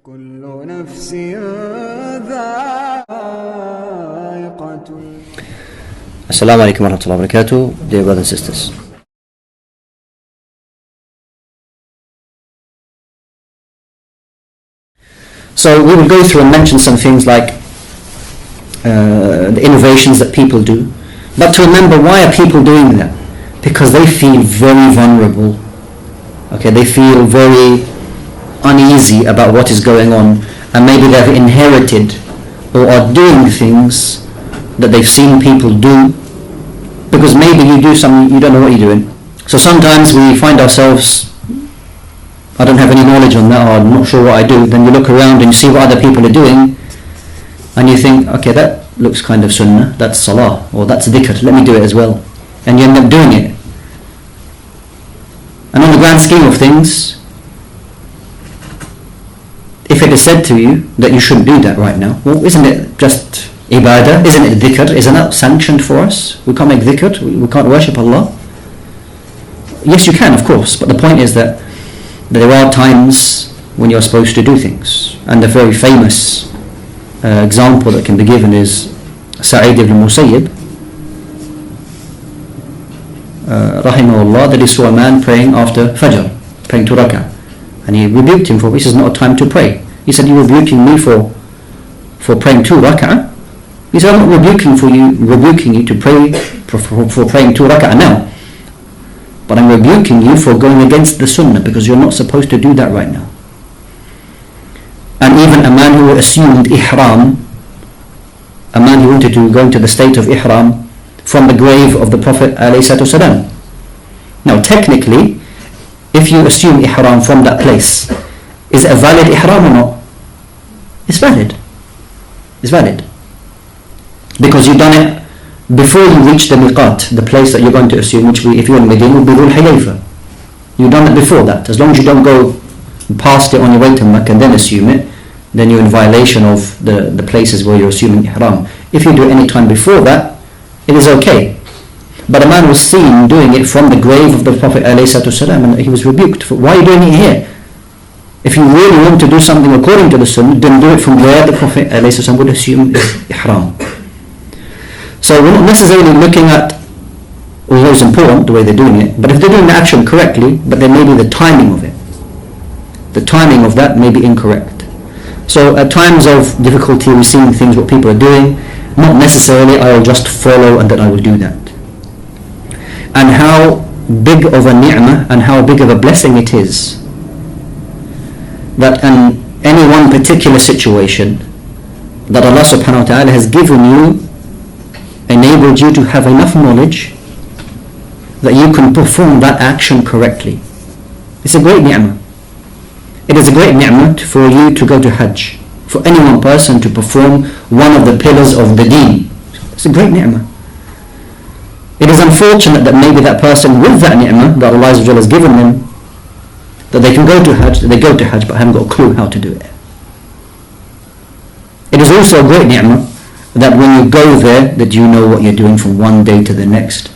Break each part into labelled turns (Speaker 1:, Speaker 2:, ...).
Speaker 1: كل نفس ذائقة.
Speaker 2: Assalamu alaikum wa rahmatullahi wa barakatuh, dear brothers and sisters. So we will go through and mention some things like the innovations that people do, but to remember, why are people doing that? Because they feel very vulnerable. Okay, they feel very uneasy about what is going on, and maybe they've inherited or are doing things that they've seen people do, because maybe you do something, you don't know what you're doing. So sometimes we find ourselves, I don't have any knowledge on that, or I'm not sure what I do. Then you look around and you see what other people are doing, and you think, okay, that looks kind of sunnah, that's salah, or that's dhikr, let me do it as well. And you end up doing it. And on the grand scheme of things, if it is said to you that you shouldn't do that right now, well, isn't it just ibadah? Isn't it dhikr? Isn't that sanctioned for us? We can't make dhikr, we can't worship Allah. Yes, you can, of course, but the point is that there are times when you're supposed to do things. And the very famous example that can be given is Sa'id ibn Musayyib, rahimahullah, that he saw a man praying after Fajr, praying 2 rak'ah. And he rebuked him for, this is not a time to pray. He said, you're rebuking me for praying 2 rak'ah? He said, I'm not rebuking you to pray for praying 2 rak'ah now. But I'm rebuking you for going against the sunnah, because you're not supposed to do that right now. And even a man who assumed ihram, a man who wanted to go into the state of ihram from the grave of the Prophet ﷺ. Now technically, if you assume ihram from that place, is it a valid ihram or not? It's valid. It's valid. Because you've done it before you reach the miqat, the place that you're going to assume, which if you're in Medina will be Dhul Hulayfa. You've done it before that. As long as you don't go past it on your way to Makkah and then assume it, then you're in violation of the places where you're assuming ihram. If you do it any time before that, it is okay. But a man was seen doing it from the grave of the Prophet ﷺ, and he was rebuked for, why are you doing it here? If you really want to do something according to the sunnah, then do it from where the Prophet ﷺ would assume ihram. So we're not necessarily looking at, although it's important the way they're doing it, but if they're doing the action correctly, but then maybe the timing of it, the timing of that may be incorrect. So at times of difficulty, we're seeing things what people are doing, not necessarily I will just follow and then I will do that. And how big of a ni'mah and how big of a blessing it is that in any one particular situation that Allah subhanahu wa ta'ala has given you, enabled you to have enough knowledge that you can perform that action correctly. It's a great ni'mah. It is a great ni'mah for you to go to Hajj, for any one person to perform one of the pillars of the deen. It's a great ni'mah. It is unfortunate that maybe that person with that ni'mah that Allah has given them, that they can go to Hajj, that they go to Hajj but haven't got a clue how to do it. It is also a great ni'mah that when you go there, that you know what you're doing from one day to the next,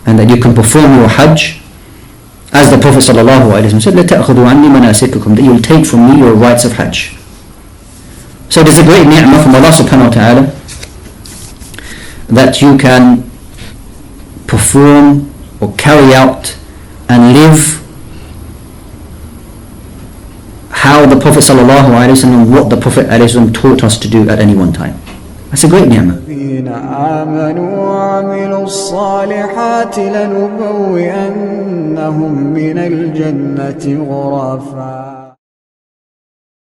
Speaker 2: and that you can perform your Hajj as the Prophet ﷺ said, لَتَأْخُذُوا عَنِّي مَنَاسِكُكُمْ, that you will take from me your rites of Hajj. So it is a great ni'mah from Allah subhanahu wa ta'ala that you can perform or carry out and live how the Prophet ﷺ, what the Prophet ﷺ taught us to do at any one time. That's a great ni'mah.
Speaker 1: الذين آمنوا وعملوا الصالحات لنبوئنهم من الجنة غرفا.